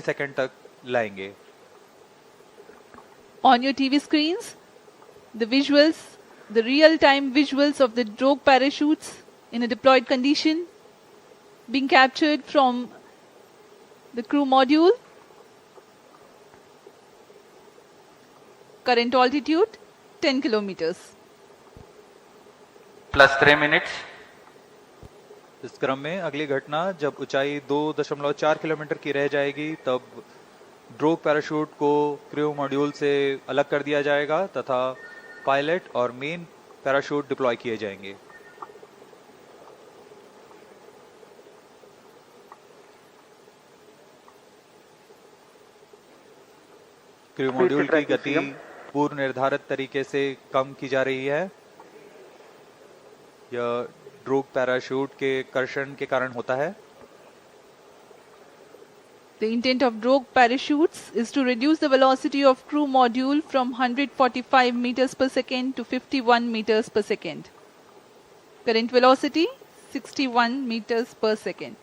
Second तक लाएंगे। On your TV screens, the visuals, the real-time visuals of the drogue parachutes in a deployed condition being captured from the crew module. Current altitude 10 kilometers. +3 minutes. इस क्रम में अगली घटना जब ऊंचाई 2.4 kilometre की रह जाएगी तब ड्रोग पैराशूट को क्रू मॉड्यूल से अलग कर दिया जाएगा तथा पायलट और मेन पैराशूट डिप्लॉय किए जाएंगे। क्रू मॉड्यूल की गति पूर्व निर्धारित तरीके से कम की जा रही है। यह ड्रोग पैराशूट के कर्षण के कारण होता है। The intent of drogue parachutes is to reduce the velocity of crew module from 145 meters per second to 51 meters per second. Current velocity 61 meters per second.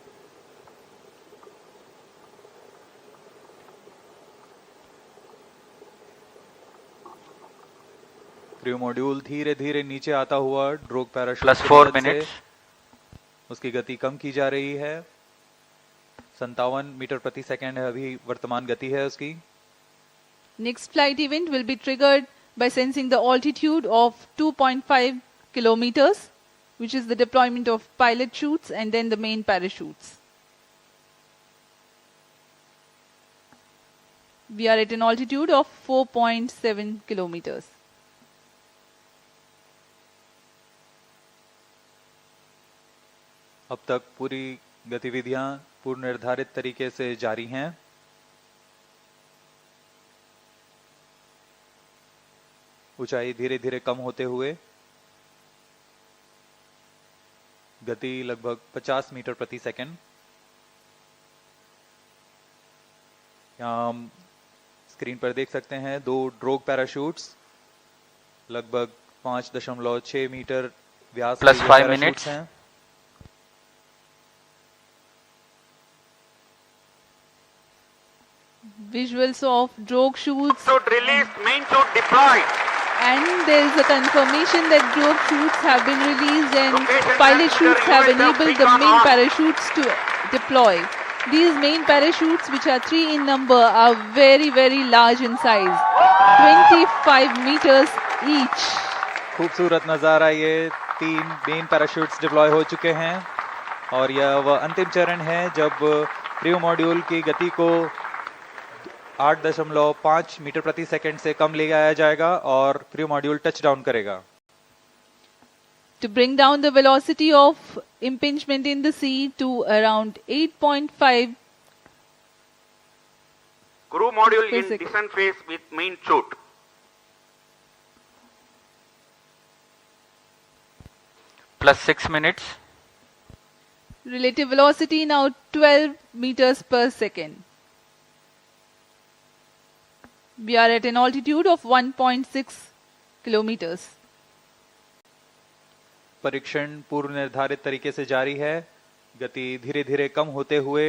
Crew module धीरे धीरे नीचे आता हुआ ड्रोग पैराशूट +4 minutes. उसकी गति कम की जा रही है। 57 मीटर प्रति सेकंड है अभी वर्तमान गति है उसकी। Next flight event will be triggered by sensing the altitude of 2.5 kilometers, which is the deployment of pilot chutes and then the main parachutes. We are at an altitude of 4.7 kilometers. अब तक पूरी गतिविधियां पूर्व निर्धारित तरीके से जारी हैं। ऊंचाई धीरे धीरे कम होते हुए गति लगभग 50 मीटर प्रति सेकंड। यहाँ हम स्क्रीन पर देख सकते हैं 2 ड्रोग पैराशूट्स लगभग 5.6 मीटर व्यास के +5 पैराशूट्स minutes. हैं। Visuals of drogue chutes, Chute released, main chute deployed. and there is a confirmation that drogue chutes have been released and Location pilot and chutes have request of enabled the recon main on. parachutes to deploy. These main parachutes, which are 3 in number, are very, very large in size, 25 meters each. खूबसूरत नजारा, ये 3 main parachutes deploy हो चुके हैं और यह वह अंतिम चरण है जब क्रू मॉड्यूल की गति को 8.5 मीटर प्रति सेकंड से कम ले आया जाएगा और क्रू मॉड्यूल टच डाउन करेगा। To bring down the velocity of impingement in the sea to around 8.5 Crew module per in second. descent phase with main chute. +6 minutes. Relative velocity now 12 meters per second. We are at an altitude of 1.6 kilometers. परीक्षण पूर्व निर्धारित तरीके से जारी है। गति धीरे धीरे कम होते हुए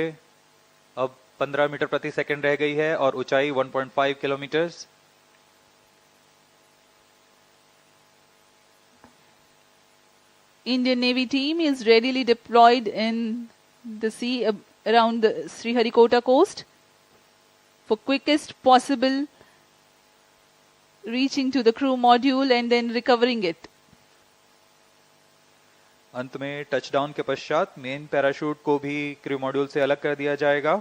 अब 15 मीटर प्रति सेकंड रह गई है और ऊंचाई 1.5 kilometre. Indian Navy team is readily deployed in the sea around the Sriharikota coast for quickest possible reaching to the crew module and then recovering it. अंत में टचडाउन के पश्चात मेन पैराशूट को भी क्रू मॉड्यूल से अलग कर दिया जाएगा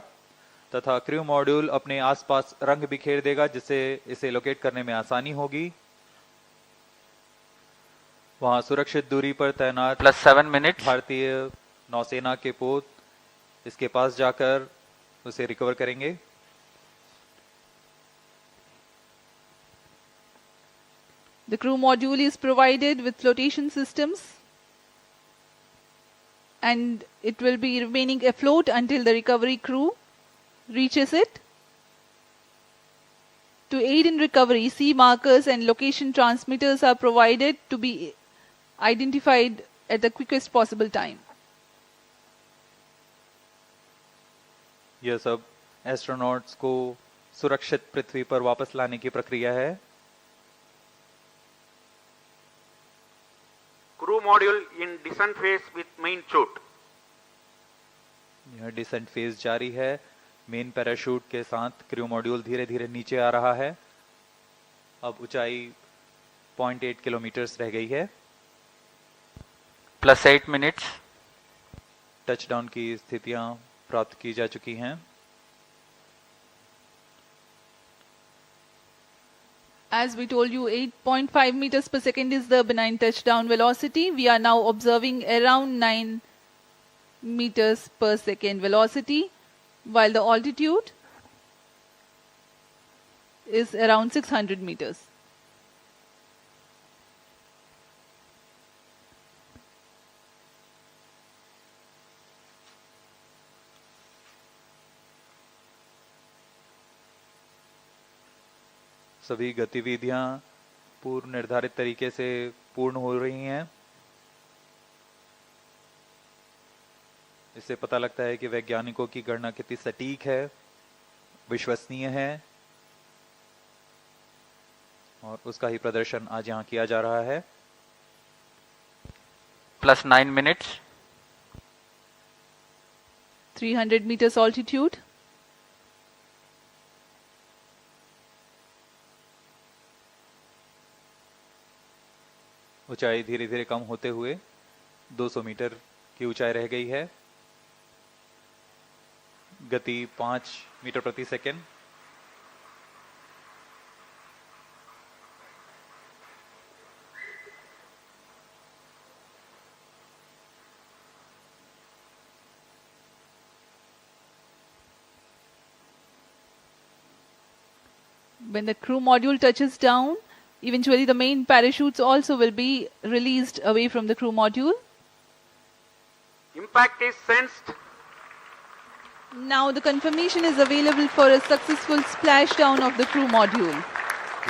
तथा क्रू मॉड्यूल अपने आसपास रंग बिखेर देगा जिससे इसे लोकेट करने में आसानी होगी। वहां सुरक्षित दूरी पर तैनात +7 minutes. भारतीय नौसेना के पोत इसके पास जाकर उसे रिकवर करेंगे। The crew module is provided with flotation systems and it will be remaining afloat until the recovery crew reaches it. To aid in recovery, sea markers and location transmitters are provided to be identified at the quickest possible time. यह सब astronauts को सुरक्षित पृथ्वी पर वापस लाने की प्रक्रिया है। Crew module in descent phase with main chute. यह डिसेंट फेज जारी है। मेन पैराशूट के साथ क्रू मॉड्यूल धीरे धीरे नीचे आ रहा है। अब ऊंचाई 0.8 किलोमीटर रह गई है। +8 minutes. टचडाउन की स्थितियां प्राप्त की जा चुकी हैं। As we told you, 8.5 meters per second is the benign touchdown velocity. We are now observing around 9 meters per second velocity, while the altitude is around 600 meters. सभी गतिविधियां पूर्व निर्धारित तरीके से पूर्ण हो रही हैं। इससे पता लगता है कि वैज्ञानिकों की गणना कितनी सटीक है, विश्वसनीय है, और उसका ही प्रदर्शन आज यहां किया जा रहा है। +9 minutes. 300 meters altitude. ऊंचाई धीरे धीरे कम होते हुए 200 मीटर की ऊंचाई रह गई है। गति 5 मीटर प्रति second. When the crew module touches down, eventually the main parachutes also will be released away from the crew module. Impact is sensed. Now the confirmation is available for a successful splashdown of the crew module.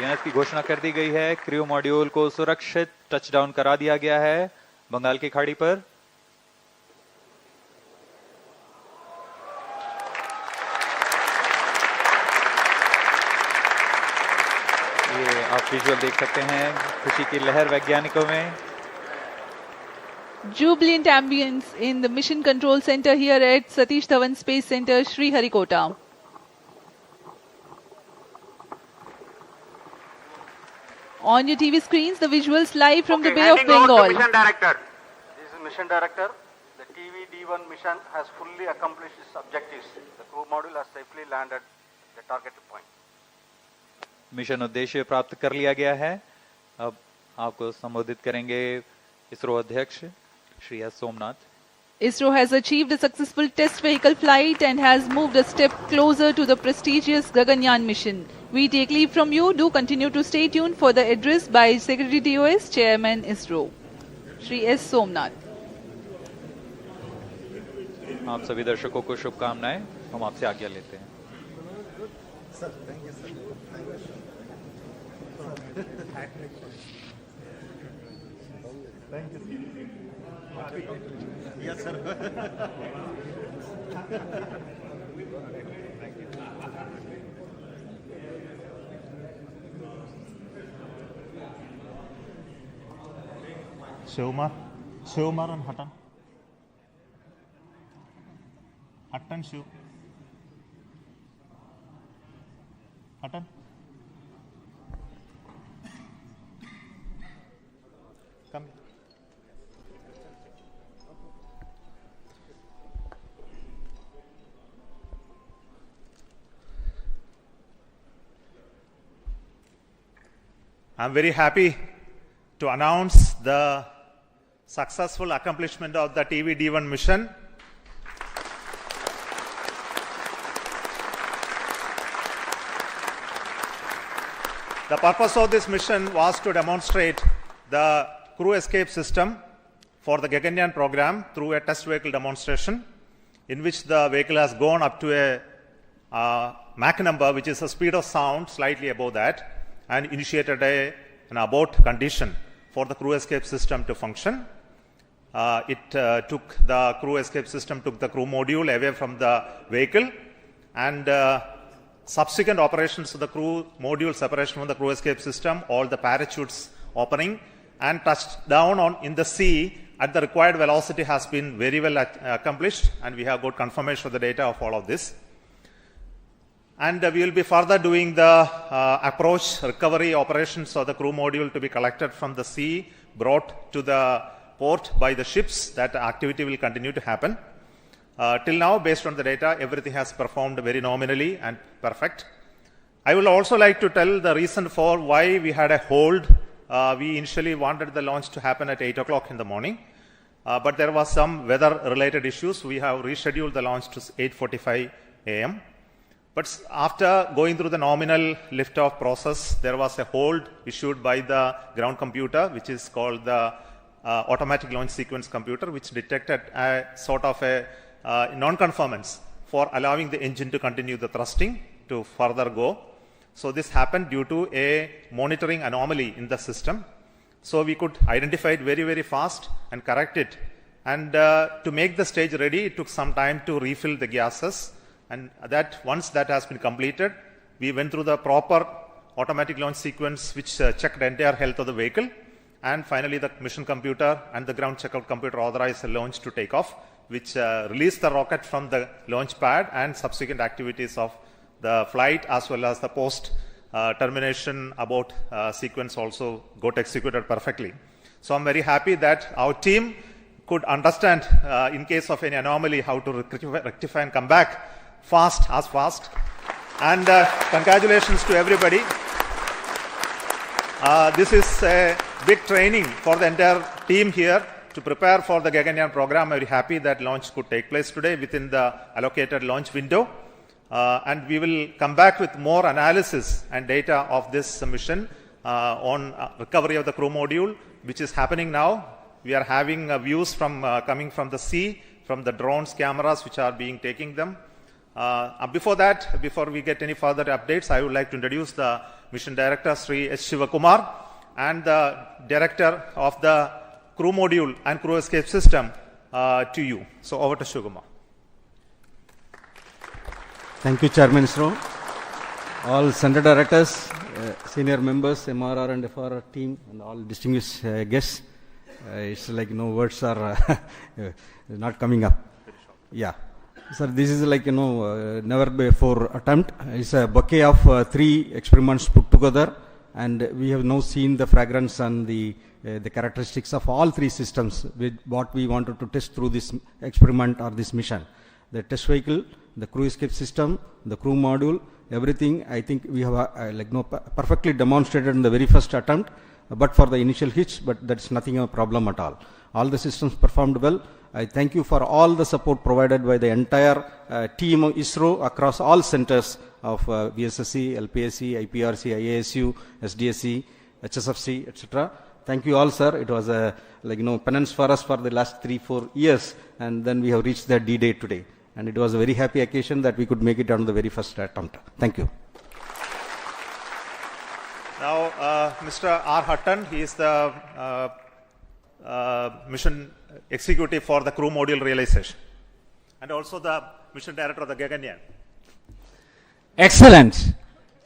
यहाँ इसकी घोषणा कर दी गई है। Crew module को सुरक्षित touchdown करा दिया गया है बंगाल की खाड़ी पर। ये आप विजुअल देख सकते हैं, खुशी की लहर वैज्ञानिकों में। Jubilant ambience in the Mission Control Center here at Satish Dhawan Space Center, Sriharikota. On your TV screens, the visuals live from the Bay of Handing over to Bengal. Mission Director. This is Mission Director. The TV-D1 mission has fully accomplished its objectives. The crew module has safely landed the targeted point. Mission उद्देश्य प्राप्त कर लिया गया है। अब आपको संबोधित करेंगे इसरो अध्यक्ष Shri S Somnath. ISRO has achieved a successful test vehicle flight and has moved a step closer to the prestigious Gagnayaan Mission. We take leave from you. Do continue to stay tuned for the address by Secretary DOS, Chairman ISRO, Shri S. Somnath. आप सभी दर्शकों को शुभकामनाएं। हम आपसे आज्ञा लेते हैं। Yes, sir. Shivkumar and Hutton Shiv. Hutton. Come. I'm very happy to announce the successful accomplishment of the TV-D1 mission. The purpose of this mission was to demonstrate the crew escape system for the Gaganyaan program through a test vehicle demonstration, in which the vehicle has gone up to a Mach number, which is the speed of sound, slightly above that, and initiated an abort condition for the crew escape system to function. The crew escape system took the crew module away from the vehicle, and subsequent operations of the crew module separation from the crew escape system, all the parachutes opening, and touched down in the sea at the required velocity has been very well accomplished, and we have got confirmation of the data of all of this. And we will be further doing the approach recovery operations of the crew module to be collected from the sea, brought to the port by the ships. That activity will continue to happen. Till now, based on the data, everything has performed very nominally and perfect. I would also like to tell the reason for why we had a hold. We initially wanted the launch to happen at 8 o'clock in the morning, but there was some weather-related issues. We have rescheduled the launch to 8:45 a.m. But after going through the nominal liftoff process, there was a hold issued by the ground computer, which is called the automatic launch sequence computer, which detected a sort of a non-conformance for allowing the engine to continue the thrusting to further go. So this happened due to a monitoring anomaly in the system. So we could identify it very, very fast and correct it. And to make the stage ready, it took some time to refill the gases. And that once that has been completed, we went through the proper automatic launch sequence, which checked the entire health of the vehicle. And finally, the mission computer and the ground checkout computer authorized the launch to take off, which released the rocket from the launch pad, and subsequent activities of the flight as well as the post termination abort sequence also got executed perfectly. So I'm very happy that our team could understand in case of any anomaly how to rectify and come back fast. And congratulations to everybody. This is a big training for the entire team here to prepare for the Gaganyaan program. I'm very happy that launch could take place today within the allocated launch window. And we will come back with more analysis and data of this mission on recovery of the crew module, which is happening now. We are having views from coming from the sea, from the drones, cameras which are being taking them. Before we get any further updates, I would like to introduce the mission director, Sri S. Shivakumar, and the director of the crew module and crew escape system to you. So over to Shivakumar. Thank you, Chairman ISRO. All center directors, senior members, MRR and FRR team, and all distinguished guests. It's like words are not coming up. Yeah. Sir, this is like, never before attempt. It's a bouquet of 3 experiments put together, and we have now seen the fragrance and the characteristics of all 3 systems with what we wanted to test through this experiment or this mission. The test vehicle, the crew escape system, the crew module, everything I think we have perfectly demonstrated in the very first attempt, but for the initial hitch, but that's nothing a problem at all. All the systems performed well. I thank you for all the support provided by the entire team of ISRO across all centers of VSSC, LPSC, IPRC, IASU, SDSC, HSFC, etc. Thank you all, sir. It was a penance for us for the last 3-4 years, and then we have reached the D-Day today. And it was a very happy occasion that we could make it on the very first attempt. Thank you. Now, Mr. R. Hutton, he is the mission executive for the crew module realization, and also the mission director of the Gaganyaan. Excellent.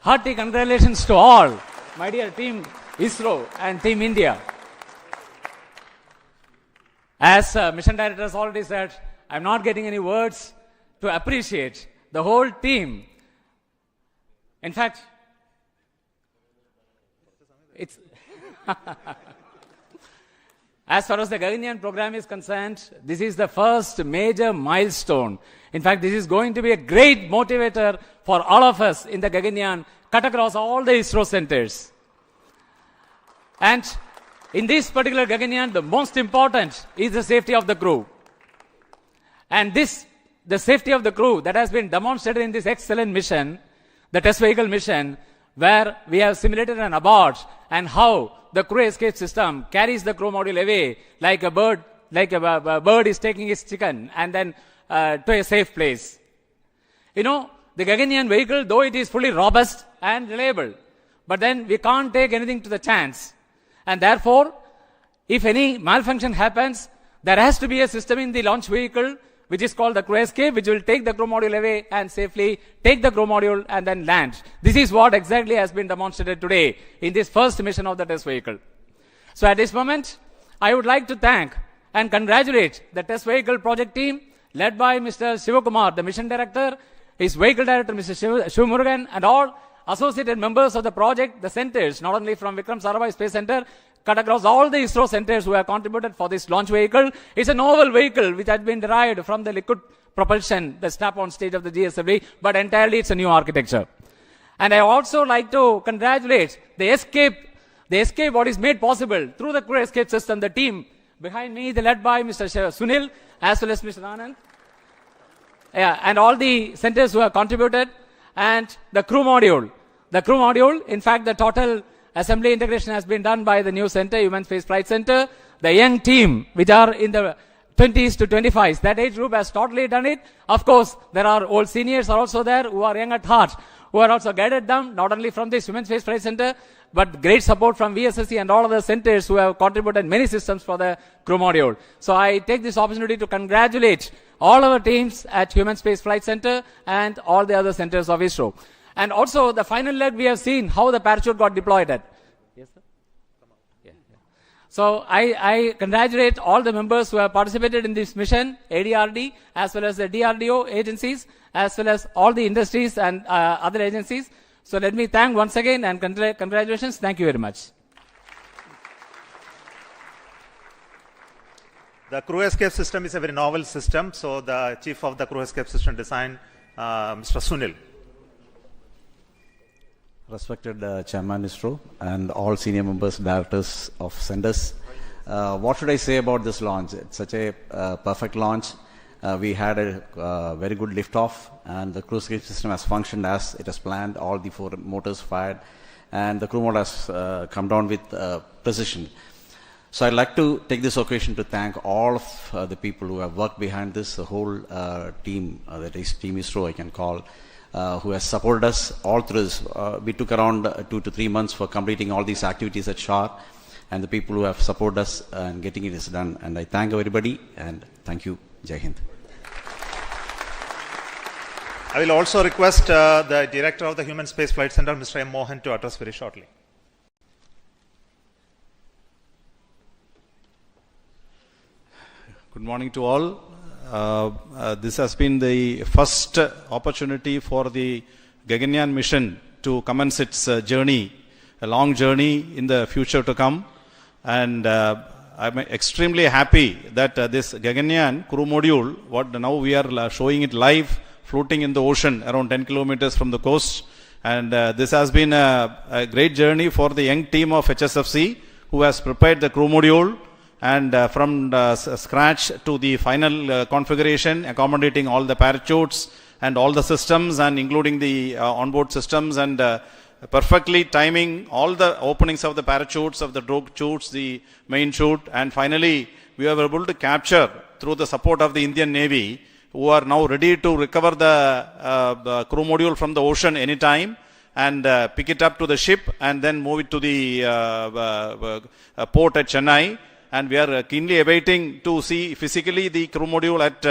Hearty congratulations to all, my dear team ISRO and team India. As mission director has already said, I'm not getting any words to appreciate the whole team. In fact, it's as far as the Gagnayaan program is concerned, this is the first major milestone. In fact, this is going to be a great motivator for all of us in the Gaganyaan, cut across all the ISRO centers. And in this particular Gagnayaan, the most important is the safety of the crew. And the safety of the crew that has been demonstrated in this excellent mission, the test vehicle mission, where we have simulated an abort and how the crew escape system carries the crew module away like a bird is taking its chicken and then to a safe place. The Gagnayaan vehicle, though it is fully robust and reliable, but then we can't take anything to the chance. And therefore, if any malfunction happens, there has to be a system in the launch vehicle which is called the crew escape, which will take the crew module away and safely take the crew module and then land. This is what exactly has been demonstrated today in this first mission of the test vehicle. So at this moment, I would like to thank and congratulate the test vehicle project team led by Mr. Shivakumar, the mission director, his vehicle director, Mr. Shivamurugan, and all associated members of the project, the centers, not only from Vikram Sarabhai Space Center, cut across all the ISRO centers who have contributed for this launch vehicle. It's a novel vehicle which has been derived from the liquid propulsion, the strap-on stage of the GSLV, but entirely it's a new architecture. And I also like to congratulate the escape what is made possible through the crew escape system, the team behind me, led by Mr. Sunil, as well as Mr. Anand, and all the centers who have contributed, and the crew module. The crew module, in fact, the total assembly integration has been done by the new center, Human Space Flight Center. The young team, which are in the 20s to 25s, that age group has totally done it. Of course, there are old seniors are also there who are young at heart, who are also guided them, not only from this Human Space Flight Center, but great support from VSSC and all other centers who have contributed many systems for the crew module. So I take this opportunity to congratulate all our teams at Human Space Flight Center and all the other centers of ISRO. And also the final leg, we have seen how the parachute got deployed at. Yes, sir? Yeah. So I congratulate all the members who have participated in this mission, ADRD, as well as the DRDO agencies, as well as all the industries and other agencies. So let me thank once again and congratulations. Thank you very much. The crew escape system is a very novel system. So the chief of the crew escape system design, Mr. Sunil. Respected Chairman ISRO and all senior members, directors of centers. What should I say about this launch? It's such a perfect launch. We had a very good liftoff, and the crew escape system has functioned as it has planned. All the 4 motors fired, and the crew mode has come down with precision. So I'd like to take this occasion to thank all of the people who have worked behind this, the whole team, that is Team ISRO I can call, who has supported us all through this. We took around 2 to 3 months for completing all these activities at SHAR, and the people who have supported us and getting it is done. And I thank everybody, and thank you. Jai Hind. I will also request the Director of the Human Space Flight Center, Mr. M. Mohan, to address very shortly. Good morning to all. This has been the first opportunity for the Gagnayaan mission to commence its journey, a long journey in the future to come. And I'm extremely happy that this Gaganyaan crew module, what now we are showing it live, floating in the ocean around 10 kilometers from the coast. And this has been a great journey for the young team of HSFC who has prepared the crew module, and from scratch to the final configuration, accommodating all the parachutes and all the systems, and including the onboard systems, and perfectly timing all the openings of the parachutes, of the drogue chutes, the main chute, and finally we were able to capture through the support of the Indian Navy, who are now ready to recover the crew module from the ocean anytime and pick it up to the ship and then move it to the port at Chennai. And we are keenly awaiting to see physically the crew module at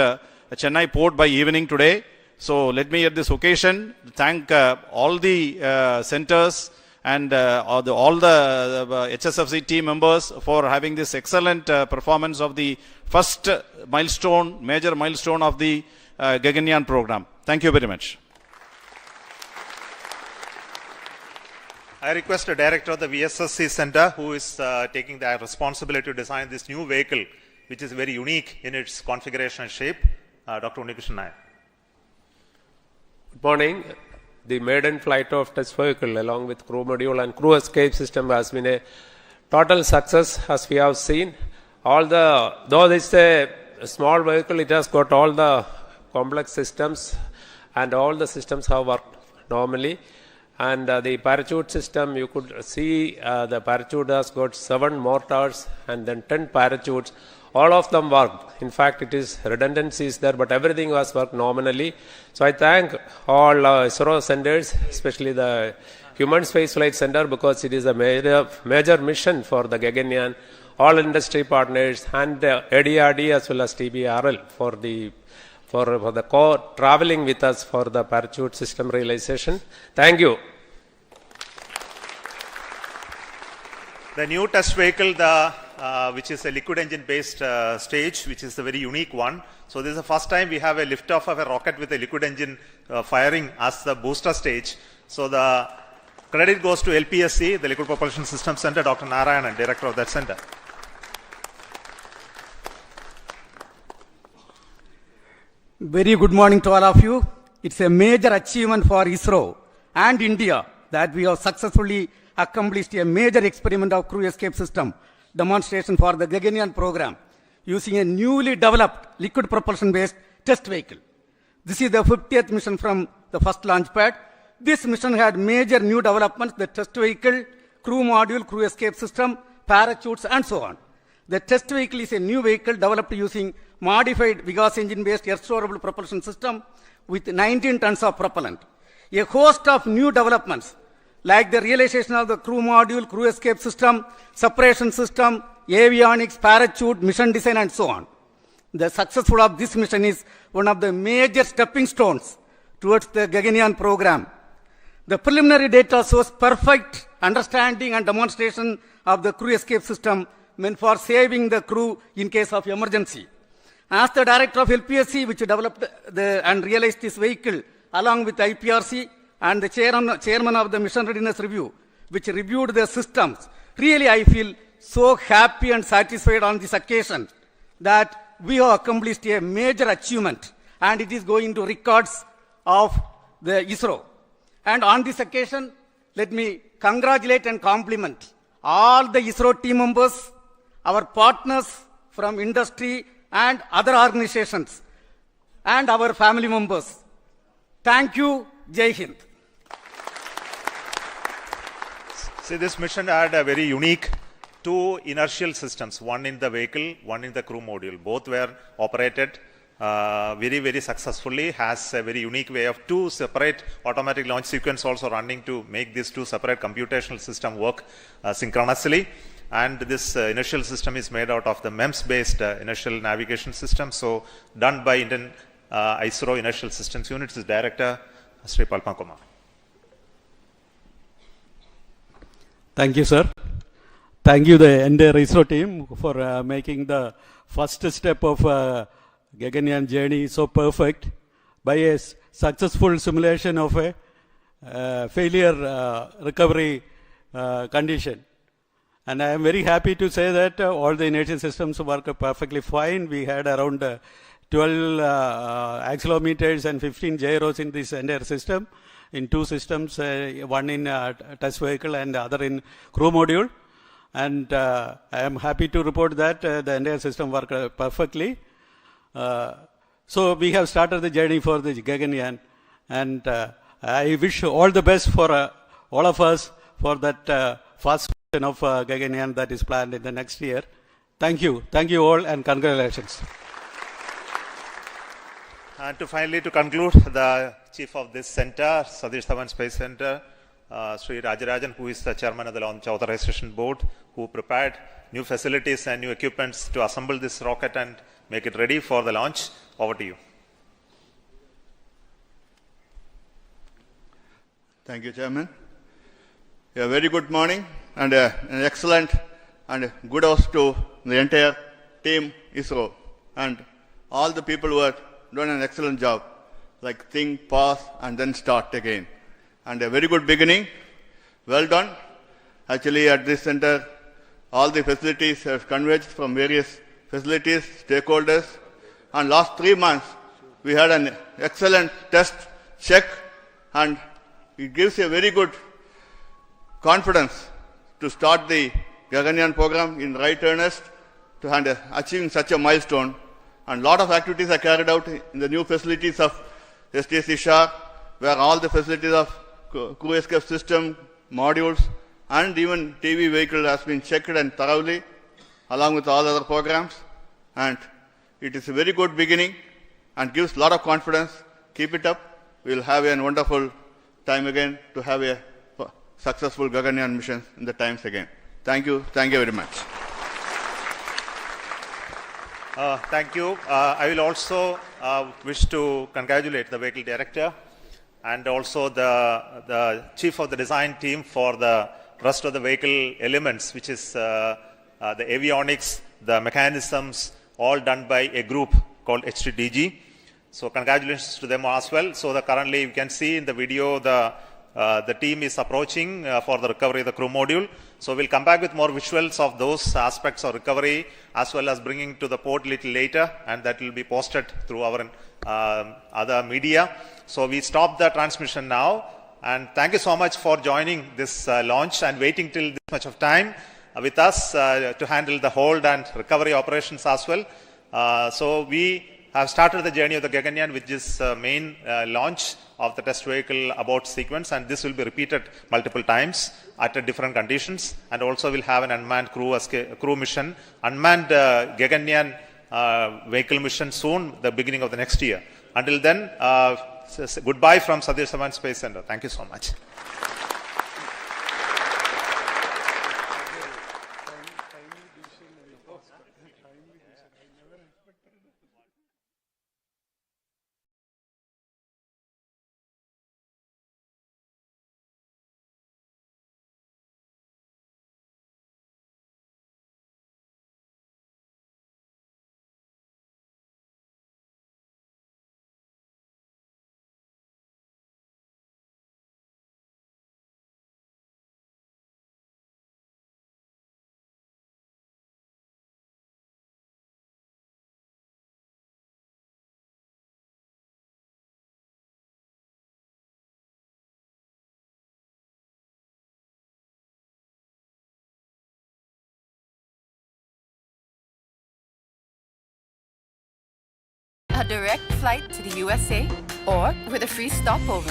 Chennai port by evening today. So let me at this occasion thank all the centers and all the HSFC team members for having this excellent performance of the first milestone, major milestone of the Gaganyaan program. Thank you very much. I request the Director of the VSSC Center, who is taking the responsibility to design this new vehicle, which is very unique in its configuration and shape, Dr. Unnikrishnan Nair. Good morning. The maiden flight of test vehicle along with crew module and crew escape system has been a total success, as we have seen. Though it's a small vehicle, it has got all the complex systems, and all the systems have worked normally. And the parachute system, you could see the parachute has got 7 mortars and then 10 parachutes. All of them worked. In fact, it is redundancies there, but everything was worked nominally. So I thank all ISRO centers, especially the Human Space Flight Center, because it is a major mission for the Gaganyaan, all industry partners and ADRD as well as TBRL for the for the traveling with us for the parachute system realization. Thank you. The new test vehicle, which is a liquid engine based stage, which is a very unique one. So this is the first time we have a liftoff of a rocket with a liquid engine firing as the booster stage. So the credit goes to LPSC, the Liquid Propulsion System Center, Dr. Narayanan, director of that center. Very good morning to all of you. It's a major achievement for ISRO and India that we have successfully accomplished a major experiment of crew escape system demonstration for the Gagnayaan program using a newly developed liquid propulsion based test vehicle. This is the 50th mission from the first launch pad. This mission had major new developments: the test vehicle, crew module, crew escape system, parachutes, and so on. The test vehicle is a new vehicle developed using modified Vigas engine based air storable propulsion system with 19 tons of propellant. A host of new developments like the realization of the crew module, crew escape system, separation system, avionics, parachute, mission design, and so on. The successful of this mission is one of the major stepping stones towards the Gagnayaan program. The preliminary data shows perfect understanding and demonstration of the crew escape system meant for saving the crew in case of emergency. As the director of LPSC, which developed and realized this vehicle along with IPRC, and the chairman of the Mission Readiness Review, which reviewed the systems, really I feel so happy and satisfied on this occasion that we have accomplished a major achievement, and it is going to records of the ISRO. And on this occasion, let me congratulate and compliment all the ISRO team members, our partners from industry and other organizations, and our family members. Thank you. Jai Hind. See, this mission had a very unique two inertial systems, one in the vehicle, one in the crew module. Both were operated very, very successfully, has a very unique way of two separate automatic launch sequence also running to make these two separate computational system work synchronously. And this inertial system is made out of the MEMS-based inertial navigation system. So, done by Indian ISRO Inertial Systems Unit's Director, Sri Palpan Kumar. Thank you, sir. Thank you, the entire ISRO team, for making the first step of Gaganyaan journey so perfect by a successful simulation of a failure recovery condition. And I am very happy to say that all the inertial systems work perfectly fine. We had around 12 accelerometers and 15 gyros in this entire system, in two systems, one in test vehicle and the other in crew module. And I am happy to report that the entire system worked perfectly. So we have started the journey for the Gagnayaan, and I wish all the best for all of us for that first mission of Gagnayaan that is planned in the next year. Thank you all, and congratulations. And to conclude, the chief of this center, Satish Dhawan Space Center, Sri Rajarajan, who is the chairman of the Launch Authorization Board, who prepared new facilities and new equipments to assemble this rocket and make it ready for the launch. Over to you. Thank you, Chairman. A very good morning and an excellent and good house to the entire team ISRO and all the people who have done an excellent job, like think, pause, and then start again. And a very good beginning. Well done. Actually, at this center, all the facilities have converged from various facilities, stakeholders, and last 3 months, we had an excellent test check, and it gives a very good confidence to start the Gagnayaan program in right earnest to achieving such a milestone. And lot of activities are carried out in the new facilities of STC Shah, where all the facilities of crew escape system, modules, and even TV vehicle has been checked and thoroughly, along with all other programs. And it is a very good beginning and gives a lot of confidence. Keep it up. We will have a wonderful time again to have a successful Gagnayaan mission in the times again. Thank you. Thank you very much. Thank you. I will also wish to congratulate the vehicle director and also the chief of the design team for the rest of the vehicle elements, which is the avionics, the mechanisms, all done by a group called HTDG. So congratulations to them as well. So currently you can see in the video the team is approaching for the recovery of the crew module. So we'll come back with more visuals of those aspects of recovery as well as bringing to the port a little later, and that will be posted through our other media. So we stop the transmission now, and thank you so much for joining this launch and waiting till this much of time with us to handle the hold and recovery operations as well. So we have started the journey of the Gaganyaan with this main launch of the test vehicle abort sequence, and this will be repeated multiple times at different conditions, and also will have an unmanned crew mission, unmanned Gaganyaan vehicle mission soon, the beginning of the next year. Until then, goodbye from Satish Dhawan Space Center. Thank you so much. A direct flight to the USA or with a free stopover.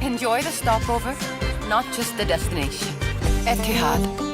Enjoy the stopover, not just the destination. Etihad.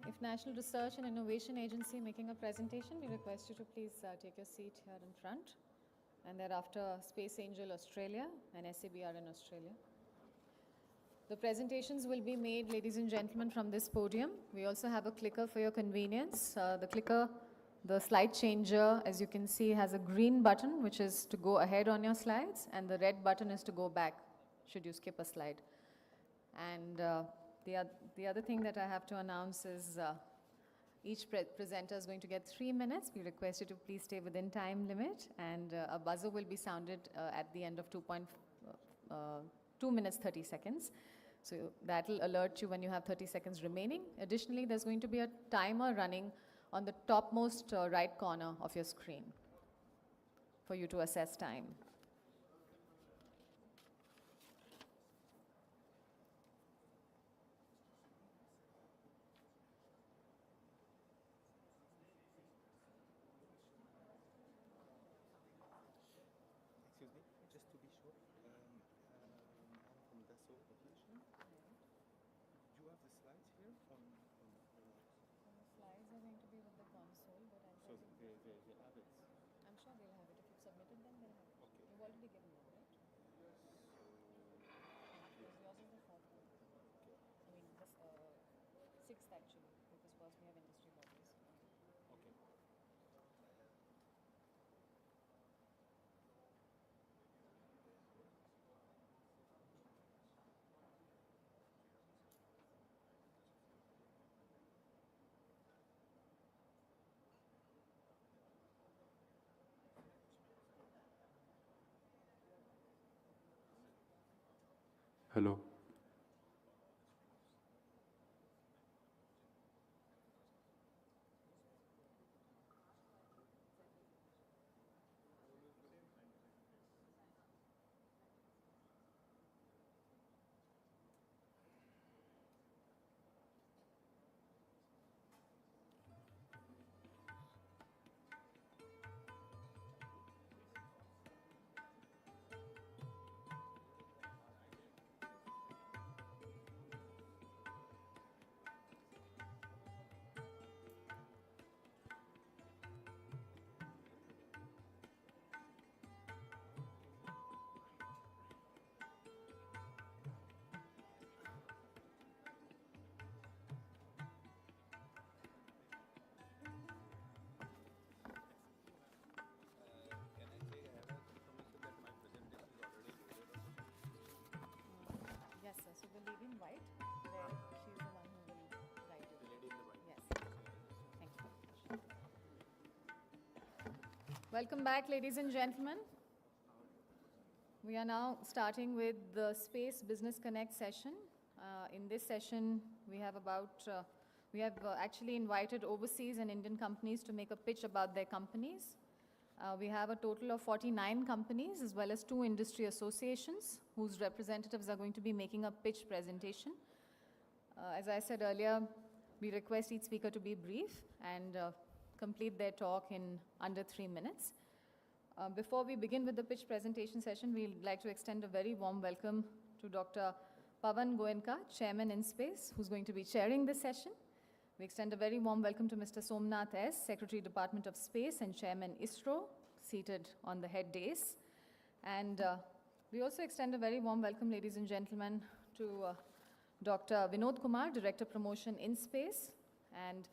If National Research and Innovation Agency making a presentation, we request you to please take your seat here in front. And thereafter, Space Angel Australia and SABR in Australia. The presentations will be made, ladies and gentlemen, from this podium. We also have a clicker for your convenience. The clicker, the slide changer, as you can see, has a green button, which is to go ahead on your slides, and the red button is to go back, should you skip a slide. And the other thing that I have to announce is each presenter is going to get 3 minutes. We request you to please stay within time limit, and a buzzer will be sounded at the end of 2 minutes 30 seconds. So that will alert you when you have 30 seconds remaining. Additionally, there's going to be a timer running on the topmost right corner of your screen for you to assess time. I'm sure they'll have it. If you've submitted them, they'll have it. Okay. You've already given them, right? Because yours is the fourth one. I mean, this sixth actually, because first we have industry bodies. Okay. Hello. Yes, sir. So the lady in white, there, she's the one who will write it. The lady in the white. Yes. Thank you very much. Welcome back, ladies and gentlemen. We are now starting with the Space Business Connect session. In this session, we have actually invited overseas and Indian companies to make a pitch about their companies. We have a total of 49 companies as well as 2 industry associations whose representatives are going to be making a pitch presentation. As I said earlier, we request each speaker to be brief and complete their talk in under 3 minutes. Before we begin with the pitch presentation session, we'd like to extend a very warm welcome to Dr. Pavan Goenka, Chairman InSpace, who's going to be chairing this session. We extend a very warm welcome to Mr. Somnath S., Secretary, Department of Space and Chairman ISRO, seated on the head dais. And we also extend a very warm welcome, ladies and gentlemen, to Dr. Vinod Kumar, Director Promotion InSpace, and